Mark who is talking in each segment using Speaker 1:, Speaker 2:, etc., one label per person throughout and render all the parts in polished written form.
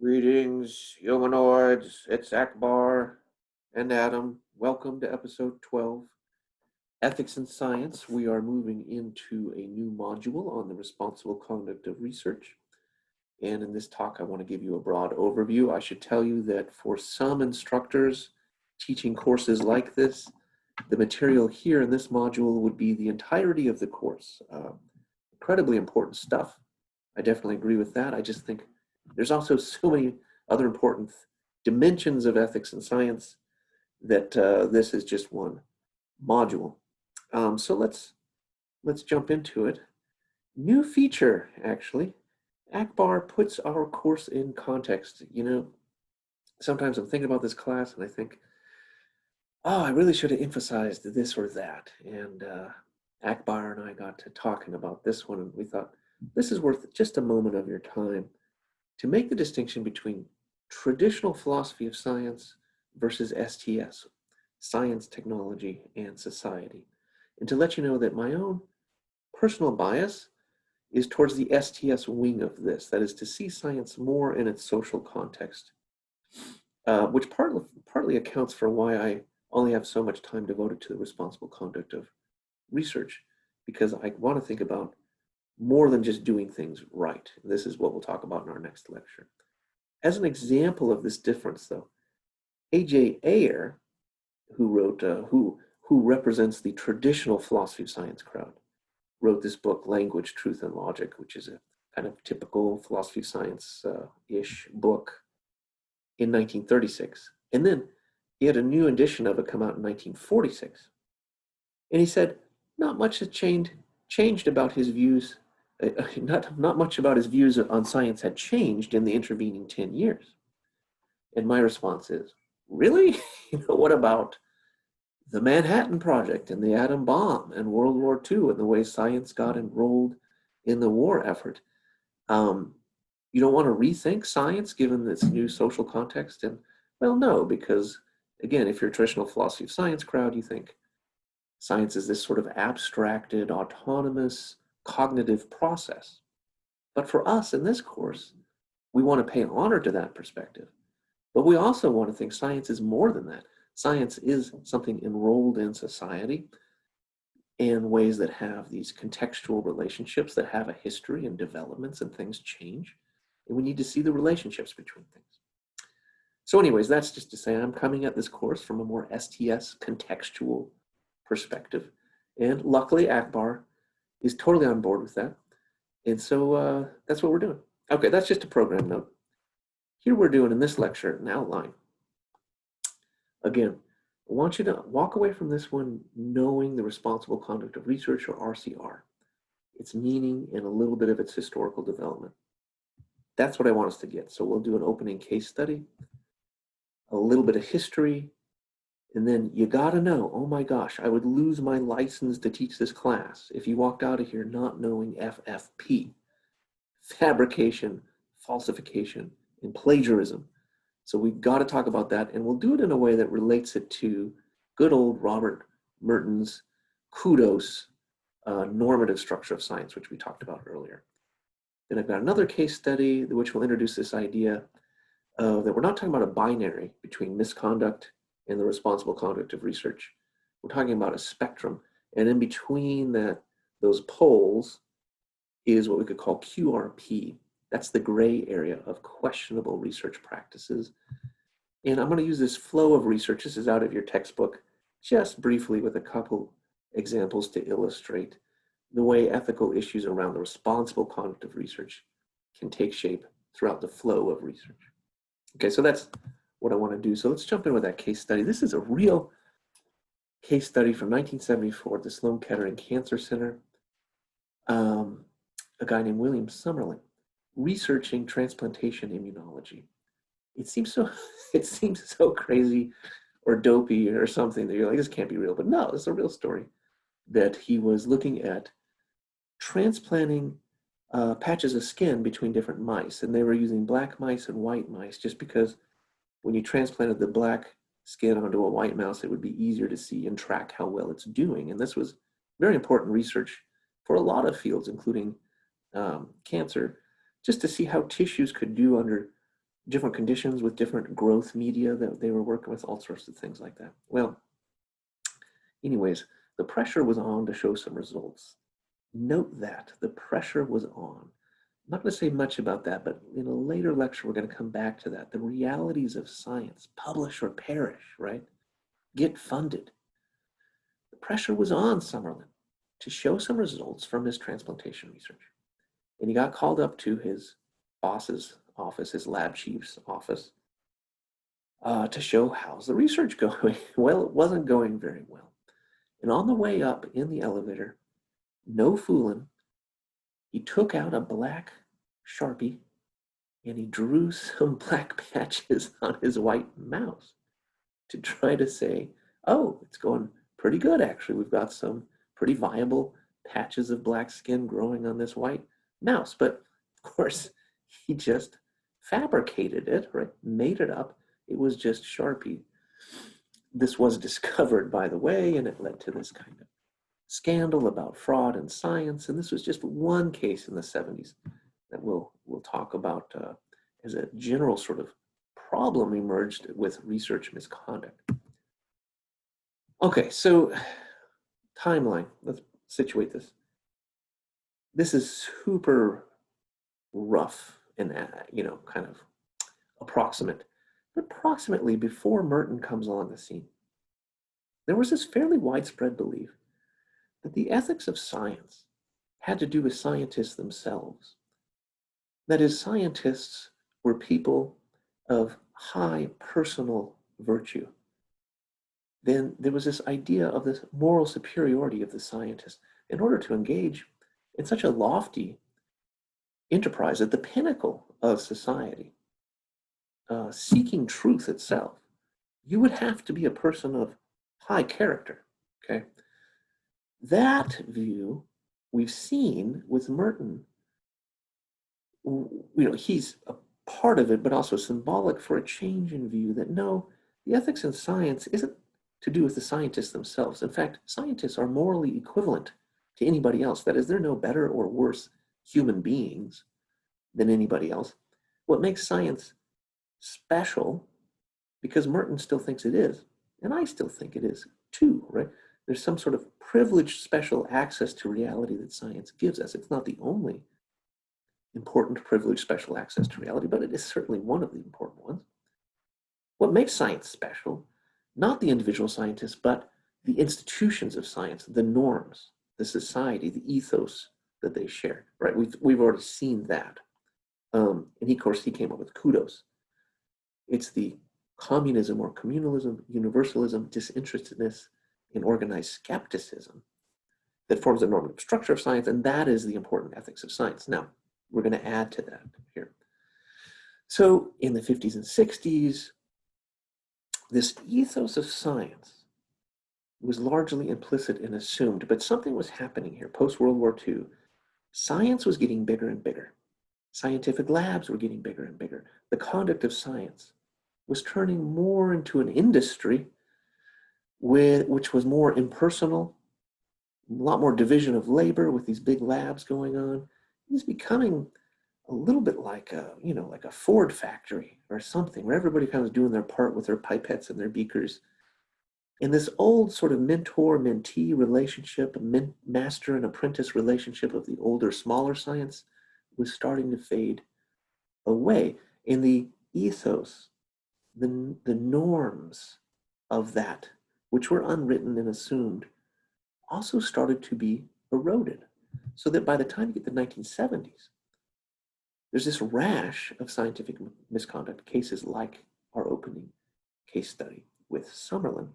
Speaker 1: Greetings, humanoids. It's Akbar and Adam. Welcome to episode 12, Ethics and Science. We are moving into a new module on the responsible conduct of research. And in this talk, I want to give you a broad overview. I should tell you that for some instructors teaching courses like this, the material here in this module would be the entirety of the course. Incredibly important stuff. I definitely agree with that. I just think there's also so many other important dimensions of ethics and science that this is just one module. So let's jump into it. New feature, actually. Akbar puts our course in context. Sometimes I'm thinking about this class and I think, oh, I really should have emphasized this or that. And Akbar and I got to talking about this one, and we thought this is worth just a moment of your time to make the distinction between traditional philosophy of science versus STS, science, technology, and society. And to let you know that my own personal bias is towards the STS wing of this, that is to see science more in its social context, which partly accounts for why I only have so much time devoted to the responsible conduct of research, because I want to think about more than just doing things right. This is what we'll talk about in our next lecture. As an example of this difference, though, A.J. Ayer, who represents the traditional philosophy of science crowd, wrote this book, Language, Truth, and Logic, which is a kind of typical philosophy of science-ish book in 1936. And then he had a new edition of it come out in 1946. And he said, not much has changed about his views. Not much about his views on science had changed in the intervening 10 years. And my response is, really? What about the Manhattan Project and the atom bomb and World War II and the way science got enrolled in the war effort? You don't want to rethink science given this new social context? And well, no, because again, if you're a traditional philosophy of science crowd, you think science is this sort of abstracted, autonomous, cognitive process. But for us in this course, we want to pay honor to that perspective. But we also want to think science is more than that. Science is something enrolled in society in ways that have these contextual relationships that have a history and developments, and things change. And we need to see the relationships between things. So anyways, that's just to say I'm coming at this course from a more STS contextual perspective. And luckily, Akbar is totally on board with that. And so that's what we're doing. Okay, that's just a program note. Here we're doing in this lecture an outline. Again, I want you to walk away from this one knowing the responsible conduct of research, or RCR, its meaning, and a little bit of its historical development. That's what I want us to get. So we'll do an opening case study, a little bit of history, and then you gotta know, oh my gosh, I would lose my license to teach this class if you walked out of here not knowing FFP, fabrication, falsification, and plagiarism. So we've got to talk about that, and we'll do it in a way that relates it to good old Robert Merton's CUDOS normative structure of science, which we talked about earlier. Then I've got another case study which will introduce this idea that we're not talking about a binary between misconduct and the responsible conduct of research. We're talking about a spectrum, and in between those poles is what we could call QRP. That's the gray area of questionable research practices. And I'm going to use this flow of research. This is out of your textbook, just briefly with a couple examples to illustrate the way ethical issues around the responsible conduct of research can take shape throughout the flow of research. Okay, so that's what I want to do. So let's jump in with that case study. This is a real case study from 1974 at the Sloan Kettering Cancer Center. A guy named William Summerlin researching transplantation immunology. It seems so crazy or dopey or something that you're like, this can't be real. But no, it's a real story that he was looking at transplanting patches of skin between different mice. And they were using black mice and white mice just because when you transplanted the black skin onto a white mouse, it would be easier to see and track how well it's doing. And this was very important research for a lot of fields, including cancer, just to see how tissues could do under different conditions with different growth media that they were working with, all sorts of things like that. Well, anyways, the pressure was on to show some results. Note that the pressure was on. I'm not going to say much about that, but in a later lecture, we're going to come back to that. The realities of science, publish or perish, right? Get funded. The pressure was on Summerlin to show some results from his transplantation research. And he got called up to his boss's office, his lab chief's office, to show how's the research going. Well, it wasn't going very well. And on the way up in the elevator, no fooling, he took out a black Sharpie and he drew some black patches on his white mouse to try to say, oh, it's going pretty good actually. We've got some pretty viable patches of black skin growing on this white mouse. But of course, he just fabricated it, right? Made it up. It was just Sharpie. This was discovered, by the way, and it led to this kind of scandal about fraud in science. And this was just one case in the 70s that we'll talk about as a general sort of problem emerged with research misconduct. Okay, so timeline. Let's situate this. This is super rough and kind of approximate. But approximately before Merton comes along the scene, there was this fairly widespread belief that the ethics of science had to do with scientists themselves. That is, scientists were people of high personal virtue. Then there was this idea of this moral superiority of the scientist in order to engage in such a lofty enterprise at the pinnacle of society, seeking truth itself. You would have to be a person of high character, okay? That view we've seen with Merton. He's a part of it, but also symbolic for a change in view that no, the ethics in science isn't to do with the scientists themselves. In fact, scientists are morally equivalent to anybody else. That is, they're no better or worse human beings than anybody else. What makes science special, because Merton still thinks it is, and I still think it is too, right? There's some sort of privileged special access to reality that science gives us. It's not the only important privileged special access to reality, but it is certainly one of the important ones. What makes science special, not the individual scientists, but the institutions of science, the norms, the society, the ethos that they share, right? We've already seen that. And of course, he came up with CUDOS. It's the communism or communalism, universalism, disinterestedness, and organized skepticism that forms the normative structure of science, and that is the important ethics of science. Now, we're going to add to that here. So in the 50s and 60s, this ethos of science was largely implicit and assumed, but something was happening here. Post-World War II, science was getting bigger and bigger. Scientific labs were getting bigger and bigger. The conduct of science was turning more into an industry which was more impersonal, a lot more division of labor with these big labs going on. It was becoming a little bit like a Ford factory or something, where everybody kind of was doing their part with their pipettes and their beakers. And this old sort of mentor-mentee relationship, master and apprentice relationship of the older, smaller science was starting to fade away. And the ethos, the norms of that, which were unwritten and assumed, also started to be eroded. So that by the time you get to the 1970s, there's this rash of scientific misconduct cases like our opening case study with Summerlin.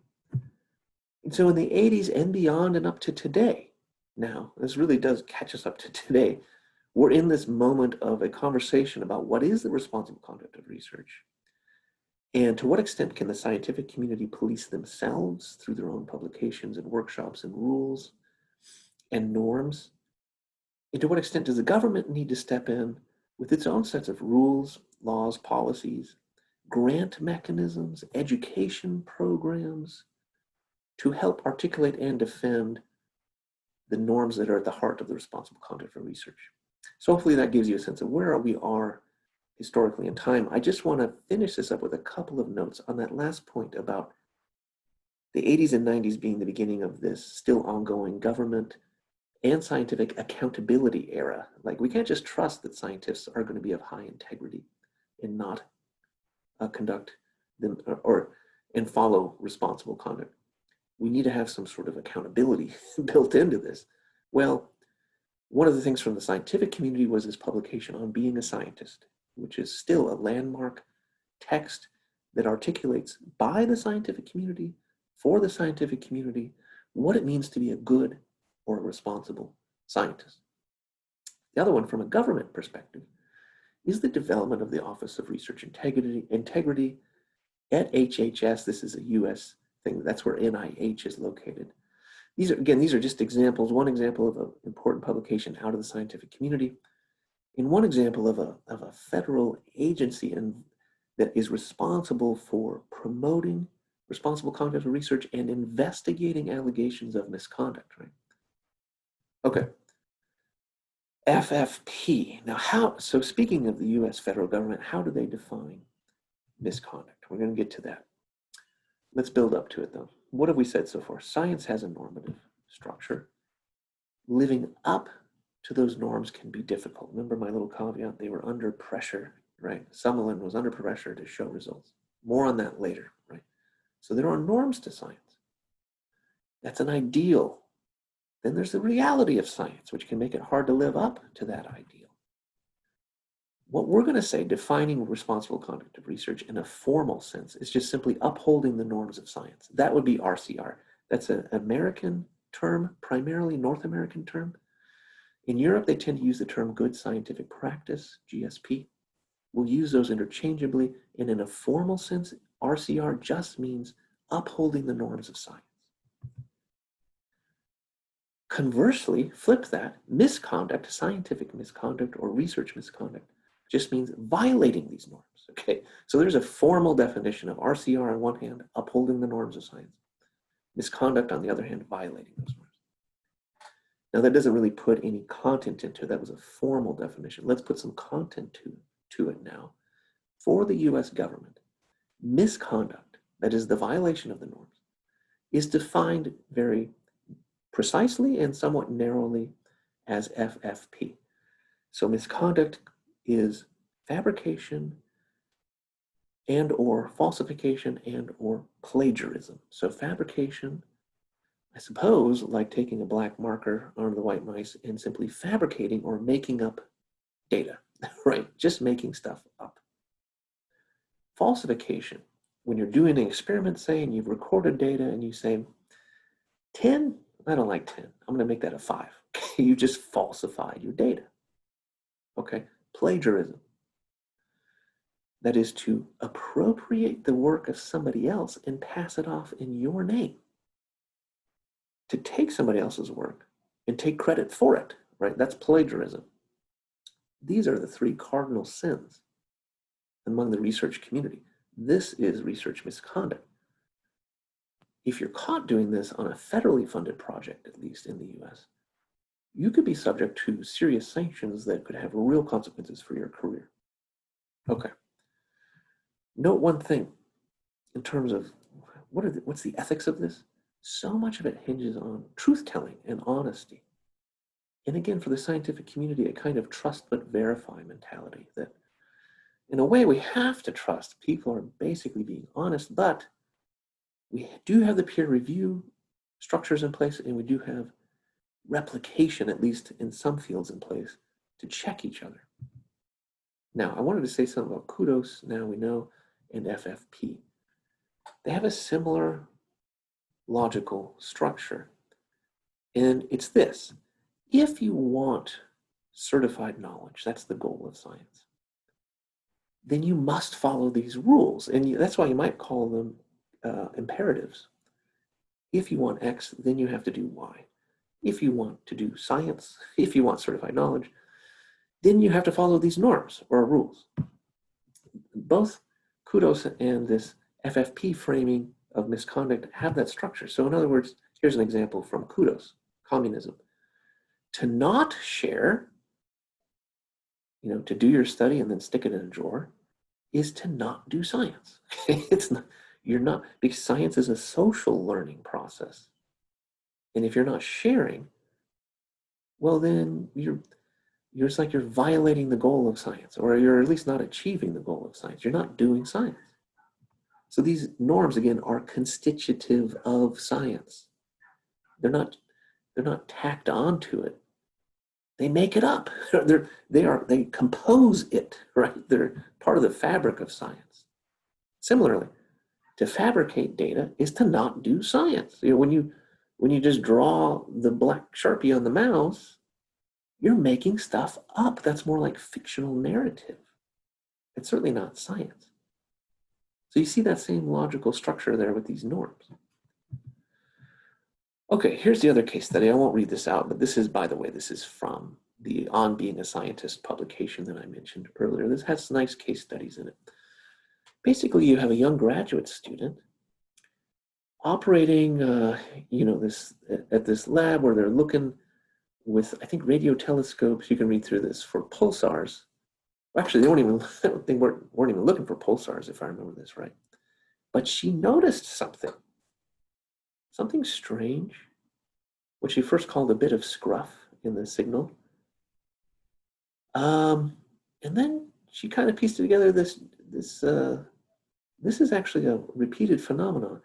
Speaker 1: And so in the 80s and beyond and up to today, now, this really does catch us up to today, we're in this moment of a conversation about what is the responsible conduct of research, and to what extent can the scientific community police themselves through their own publications and workshops and rules and norms, and to what extent does the government need to step in with its own sets of rules, laws, policies, grant mechanisms, education programs to help articulate and defend the norms that are at the heart of the responsible conduct for research. So hopefully that gives you a sense of where we are historically in time. I just want to finish this up with a couple of notes on that last point about the 80s and 90s being the beginning of this still ongoing government and scientific accountability era. Like, we can't just trust that scientists are going to be of high integrity and not conduct them and follow responsible conduct. We need to have some sort of accountability built into this. Well, one of the things from the scientific community was this publication on being a scientist, which is still a landmark text that articulates by the scientific community, for the scientific community, what it means to be a good or a responsible scientist. The other one, from a government perspective, is the development of the Office of Research Integrity at HHS. This is a US thing. That's where NIH is located. These are just examples. One example of an important publication out of the scientific community, and one example of a federal agency that is responsible for promoting responsible conduct of research and investigating allegations of misconduct, right? Okay. FFP. Now, so speaking of the US federal government, how do they define misconduct? We're going to get to that. Let's build up to it, though. What have we said so far? Science has a normative structure. Living up to those norms can be difficult. Remember my little caveat? They were under pressure, right? Summerlin was under pressure to show results. More on that later, right? So there are norms to science. That's an ideal. Then there's the reality of science, which can make it hard to live up to that ideal. What we're going to say, defining responsible conduct of research in a formal sense, is just simply upholding the norms of science. That would be RCR. That's an American term, primarily North American term. In Europe, they tend to use the term good scientific practice, GSP. We'll use those interchangeably, and in a formal sense, RCR just means upholding the norms of science. Conversely, flip that, misconduct, scientific misconduct or research misconduct, just means violating these norms, okay? So there's a formal definition of RCR on one hand, upholding the norms of science. Misconduct, on the other hand, violating those norms. Now, that doesn't really put any content into it. That was a formal definition. Let's put some content to it now. For the US government, misconduct, that is the violation of the norms, is defined very precisely and somewhat narrowly as FFP. So misconduct is fabrication and or falsification and or plagiarism. So fabrication, I suppose, like taking a black marker onto the white mice and simply fabricating or making up data, right? Just making stuff up. Falsification, when you're doing an experiment, say, and you've recorded data and you say, 10, I don't like 10. I'm going to make that a 5. Okay, you just falsified your data. Okay, plagiarism. That is to appropriate the work of somebody else and pass it off in your name. To take somebody else's work and take credit for it, right? That's plagiarism. These are the 3 cardinal sins among the research community. This is research misconduct. If you're caught doing this on a federally funded project, at least in the US, you could be subject to serious sanctions that could have real consequences for your career. Okay. Note one thing in terms of what's the ethics of this? So much of it hinges on truth-telling and honesty. And again, for the scientific community, a kind of trust but verify mentality that in a way we have to trust people are basically being honest, but we do have the peer review structures in place, and we do have replication, at least in some fields, in place to check each other. Now, I wanted to say something about CUDOS, now we know, and FFP. They have a similar logical structure, and it's this. If you want certified knowledge, that's the goal of science, then you must follow these rules, and that's why you might call them imperatives. If you want X, then you have to do Y. If you want to do science, if you want certified knowledge, then you have to follow these norms or rules. Both CUDOS and this FFP framing of misconduct have that structure. So in other words, here's an example from CUDOS, communism. To not share to do your study and then stick it in a drawer is to not do science. It's not, you're not, because science is a social learning process. And if you're not sharing, well, then it's like you're violating the goal of science, or you're at least not achieving the goal of science. You're not doing science. So these norms, again, are constitutive of science. They're not tacked onto it. They make it up. They compose it, right? They're part of the fabric of science. Similarly, to fabricate data is to not do science. When you just draw the black Sharpie on the mouse, you're making stuff up. That's more like fictional narrative. It's certainly not science. So you see that same logical structure there with these norms. Okay, here's the other case study. I won't read this out, but this is, by the way, this is from the On Being a Scientist publication that I mentioned earlier. This has nice case studies in it. Basically, you have a young graduate student operating, this at this lab where they're looking with, I think, radio telescopes. You can read through this for pulsars. Actually, they weren't even looking for pulsars, if I remember this right. But she noticed something strange, what she first called a bit of scruff in the signal. And then she kind of pieced together this is actually a repeated phenomenon.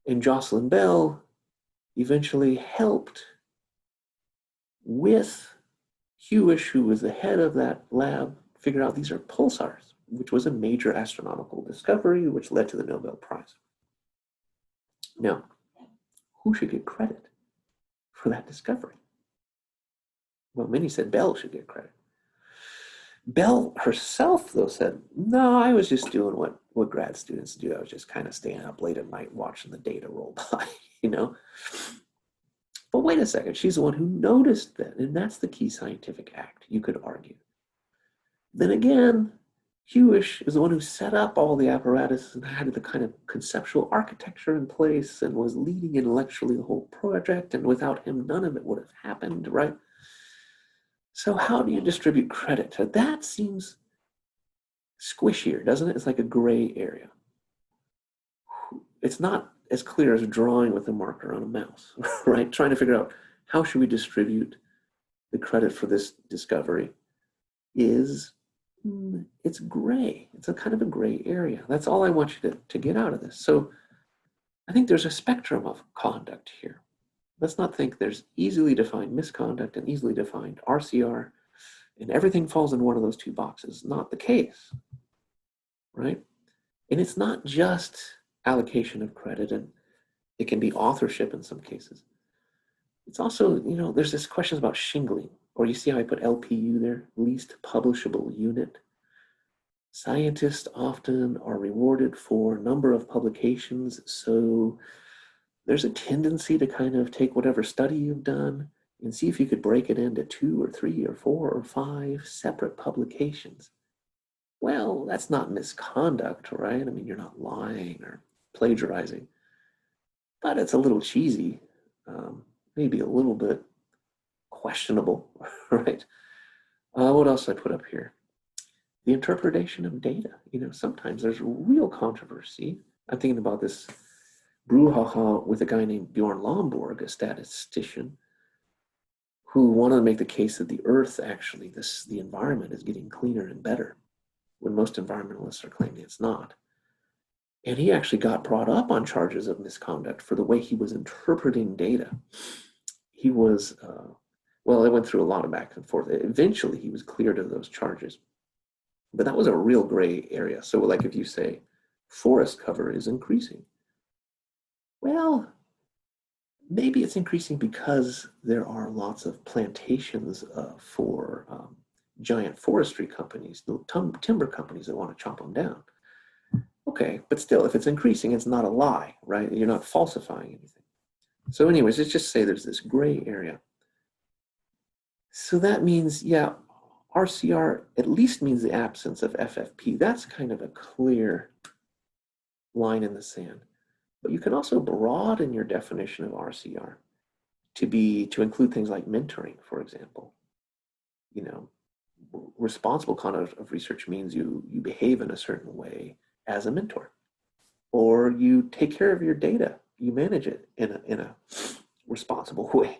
Speaker 1: And Jocelyn Bell eventually helped with Hewish, who was the head of that lab, figure out these are pulsars, which was a major astronomical discovery, which led to the Nobel Prize. Now, who should get credit for that discovery? Well, many said Bell should get credit. Bell herself, though, said, no, I was just doing what grad students do. I was just kind of staying up late at night watching the data roll by, But wait a second, she's the one who noticed that, and that's the key scientific act, you could argue. Then again, Hewish is the one who set up all the apparatus and had the kind of conceptual architecture in place and was leading intellectually the whole project, and without him, none of it would have happened, right? So how do you distribute credit? That seems squishier, doesn't it? It's like a gray area. It's not as clear as drawing with a marker on a mouse, right? Trying to figure out how should we distribute the credit for this discovery it's gray. It's a kind of a gray area. That's all I want you to get out of this. So I think there's a spectrum of conduct here. Let's not think there's easily defined misconduct and easily defined RCR, and everything falls in one of those two boxes. Not the case, right? And it's not just allocation of credit, and it can be authorship in some cases. It's also, there's this question about shingling, or you see how I put LPU there, least publishable unit. Scientists often are rewarded for number of publications, so there's a tendency to kind of take whatever study you've done and see if you could break it into 2 or 3 or 4 or 5 separate publications. Well, that's not misconduct, right? I mean, you're not lying or plagiarizing, but it's a little cheesy, maybe a little bit questionable, right? What else did I put up here? The interpretation of data. Sometimes there's real controversy. I'm thinking about this brouhaha with a guy named Bjorn Lomborg, a statistician, who wanted to make the case that the Earth, actually, the environment is getting cleaner and better, when most environmentalists are claiming it's not. And he actually got brought up on charges of misconduct for the way he was interpreting data. He was, it went through a lot of back and forth. Eventually, he was cleared of those charges. But that was a real gray area. So like if you say forest cover is increasing, well, maybe it's increasing because there are lots of plantations for giant forestry companies, timber companies that want to chop them down. Okay, but still, if it's increasing, it's not a lie, right? You're not falsifying anything. So anyways, let's just say there's this gray area. So that means, RCR at least means the absence of FFP. That's kind of a clear line in the sand. But you can also broaden your definition of RCR to include things like mentoring, for example. responsible conduct of research means you behave in a certain way as a mentor, or you take care of your data, you manage it in a responsible way.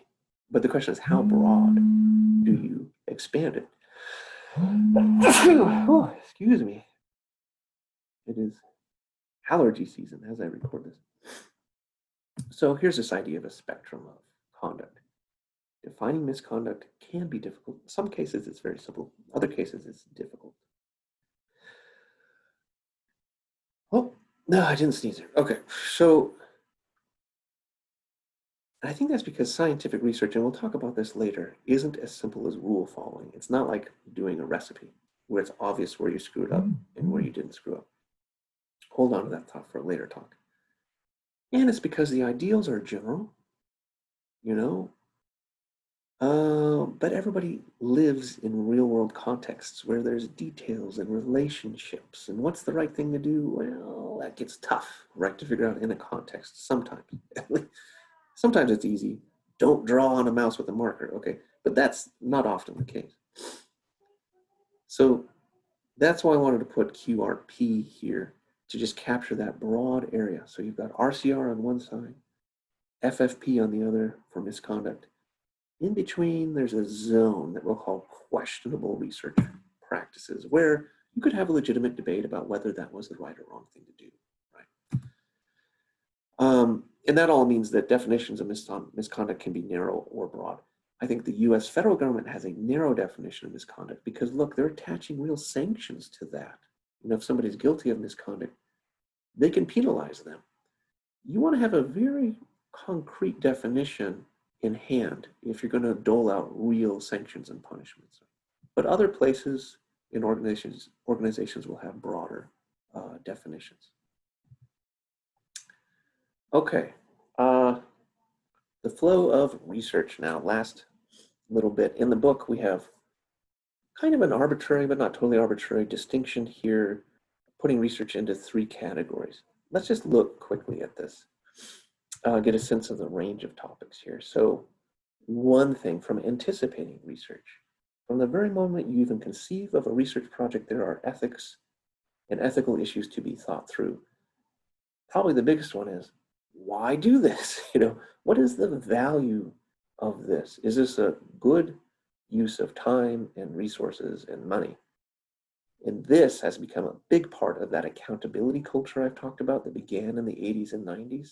Speaker 1: But the question is, how broad do you expand it? Oh, excuse me. It is allergy season as I record this. So here's this idea of a spectrum of conduct. Defining misconduct can be difficult. In some cases, it's very simple. Other cases, it's difficult. Oh, no, I didn't sneeze there. Okay, so I think that's because scientific research, and we'll talk about this later, isn't as simple as rule following. It's not like doing a recipe where it's obvious where you screwed up and where you didn't screw up. Hold on to that thought for a later talk. And it's because the ideals are general, you know, but everybody lives in real world contexts where there's details and relationships. And what's the right thing to do? Well, that gets tough, right, to figure out in a context sometimes. Sometimes it's easy. Don't draw on a mouse with a marker, okay? But that's not often the case. So that's why I wanted to put QRP here to just capture that broad area. So you've got RCR on one side, FFP on the other for misconduct. In between, there's a zone that we'll call questionable research practices, where you could have a legitimate debate about whether that was the right or wrong thing to do, right? And that all means that definitions of misconduct can be narrow or broad. I think the US federal government has a narrow definition of misconduct because, look, they're attaching real sanctions to that. You know, if somebody's guilty of misconduct, they can penalize them. You want to have a very concrete definition in hand if you're going to dole out real sanctions and punishments. But other places in organizations will have broader definitions. Okay, the flow of research now. Last little bit in the book, we have kind of an arbitrary, but not totally arbitrary distinction here, putting research into three categories. Let's just look quickly at this, get a sense of the range of topics here. So one thing, from anticipating research, from the very moment you even conceive of a research project, there are ethics and ethical issues to be thought through. Probably the biggest one is, why do this? You know, what is the value of this? Is this a good use of time and resources and money? And this has become a big part of that accountability culture I've talked about that began in the 80s and 90s.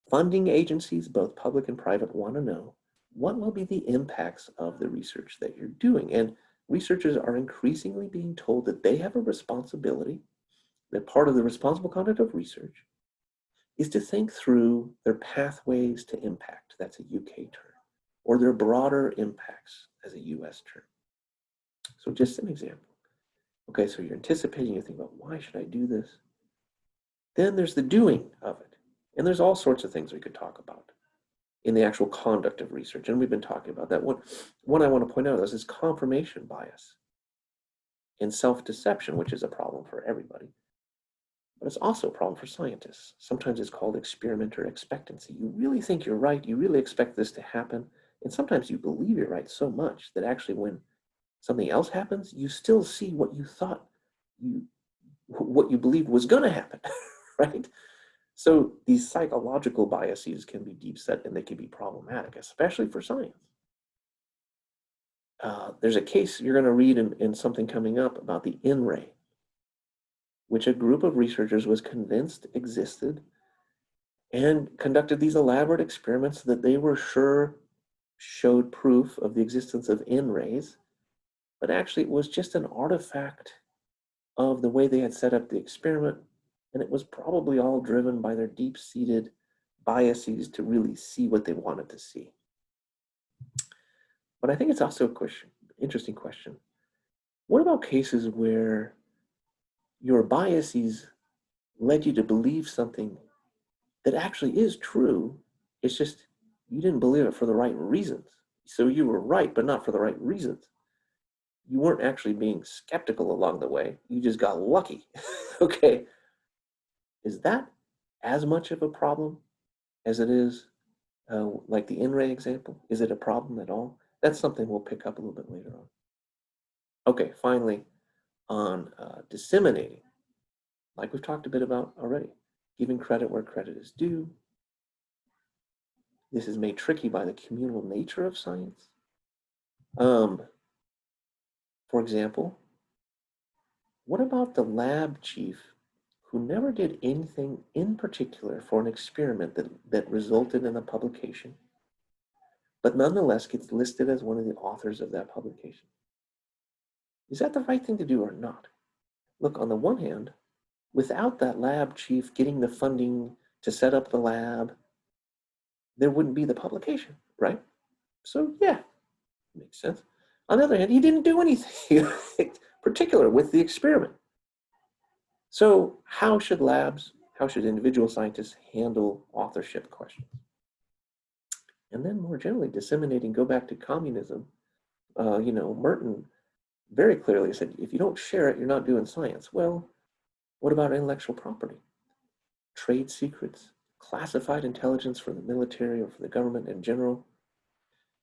Speaker 1: Funding agencies, both public and private, want to know what will be the impacts of the research that you're doing. And researchers are increasingly being told that they have a responsibility, that part of the responsible conduct of research is to think through their pathways to impact, that's a UK term, or their broader impacts as a US term. So just an example. Okay, so you're anticipating, you think about, why should I do this? Then there's the doing of it. And there's all sorts of things we could talk about in the actual conduct of research. And we've been talking about that. One I want to point out is confirmation bias and self-deception, which is a problem for everybody. But it's also a problem for scientists. Sometimes it's called experimenter expectancy. You really think you're right. You really expect this to happen. And sometimes you believe you're right so much that actually when something else happens, you still see what you thought what you believed was going to happen, right? So these psychological biases can be deep set and they can be problematic, especially for science. There's a case you're going to read in something coming up about the N-ray, which a group of researchers was convinced existed and conducted these elaborate experiments that they were sure showed proof of the existence of N-rays, but actually it was just an artifact of the way they had set up the experiment, and it was probably all driven by their deep-seated biases to really see what they wanted to see. But I think it's also an interesting question. What about cases where your biases led you to believe something that actually is true? It's just you didn't believe it for the right reasons. So you were right, but not for the right reasons. You weren't actually being skeptical along the way. You just got lucky. Okay. Is that as much of a problem as it is like the N-ray example? Is it a problem at all? That's something we'll pick up a little bit later on. Okay, finally, on disseminating, like we've talked a bit about already, giving credit where credit is due. This is made tricky by the communal nature of science. For example, what about the lab chief who never did anything in particular for an experiment that resulted in a publication, but nonetheless gets listed as one of the authors of that publication? Is that the right thing to do or not? Look, on the one hand, without that lab chief getting the funding to set up the lab, there wouldn't be the publication, right? So yeah, makes sense. On the other hand, he didn't do anything particular with the experiment. So how should individual scientists handle authorship questions? And then more generally, disseminating, go back to communism. Merton very clearly said, if you don't share it, you're not doing science. Well, what about intellectual property? Trade secrets, classified intelligence for the military or for the government in general?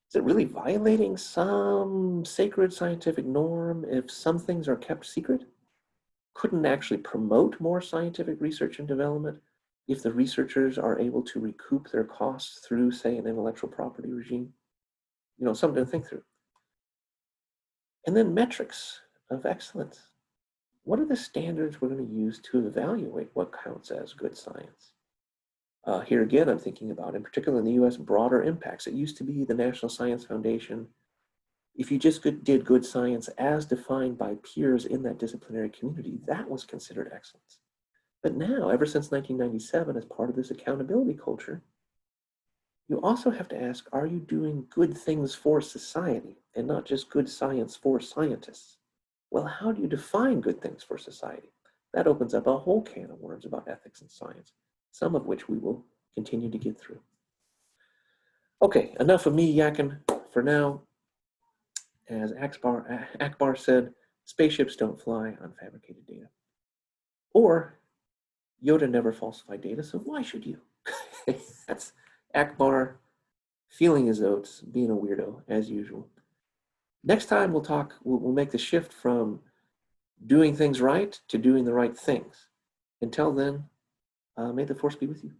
Speaker 1: Is it really violating some sacred scientific norm if some things are kept secret? Couldn't actually promote more scientific research and development if the researchers are able to recoup their costs through, say, an intellectual property regime? Something to think through. And then metrics of excellence. What are the standards we're going to use to evaluate what counts as good science? Here again, I'm thinking about, in particular in the US, broader impacts. It used to be the National Science Foundation. If you just did good science as defined by peers in that disciplinary community, that was considered excellence. But now, ever since 1997, as part of this accountability culture, you also have to ask, are you doing good things for society and not just good science for scientists? Well, how do you define good things for society? That opens up a whole can of worms about ethics and science, some of which we will continue to get through. Okay, enough of me yakking for now. As Akbar said, spaceships don't fly on fabricated data. Or Yoda never falsified data, so why should you? That's Akbar feeling his oats, being a weirdo, as usual. Next time we'll make the shift from doing things right to doing the right things. Until then, may the force be with you.